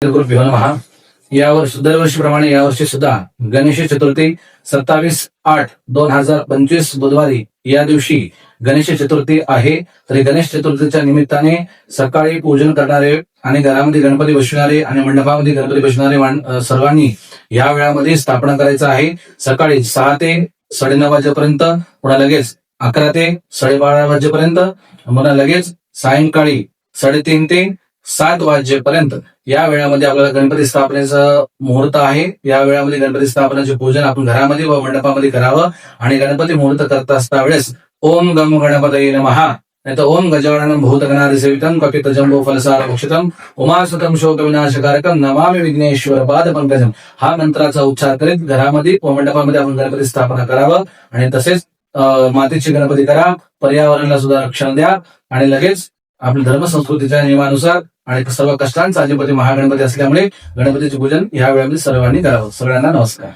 गुरुभ्यो नमः. यावर्षी दरवर्षीप्रमाणे यावर्षी सुद्धा गणेश चतुर्थी 27/8/2025 बुधवारी या दिवशी गणेश चतुर्थी आहे. तर गणेश चतुर्थीच्या निमित्ताने सकाळी पूजन करणारे आणि घरामध्ये गणपती बसविणारे आणि मंडपामध्ये गणपती बसविणारे सर्वांनी या वेळामध्ये स्थापना करायचं आहे. सकाळी 6 ते 9:30 वाजेपर्यंत, पुन्हा लगेच 11 ते 12:30 वाजेपर्यंत, पुन्हा लगेच सायंकाळी 3:30 ते 7 वाजेपर्यंत या वेळामध्ये आपल्याला गणपती स्थापनेचा मुहूर्त आहे. या वेळामध्ये गणपती स्थापनेचे पूजन आपण घरामध्ये व मंडपामध्ये करावं आणि गणपती मुहूर्त करत असता वेळेस ओम गम गणपतये नमः, नाहीतर ओम गजाननं भूतगणाधिसेवितं कपितजम्बो फलसार भक्षितम उमासुतम शोक विनाशकारकम नमामि विघ्नेश्वर पाद पंकजम, हा मंत्राचा उच्चार करीत घरामध्ये व मंडपामध्ये आपण गणपती स्थापना करावं. आणि तसेच मातीचे गणपती करा, पर्यावरणाला सुद्धा रक्षण द्या आणि लगेच आपल्या धर्म संस्कृतीच्या नियमानुसार आणि सर्व कष्टांचा अधिपती महागणपती असल्यामुळे गणपतीचे पूजन या वेळामध्ये सर्वांनी करावं. सगळ्यांना नमस्कार.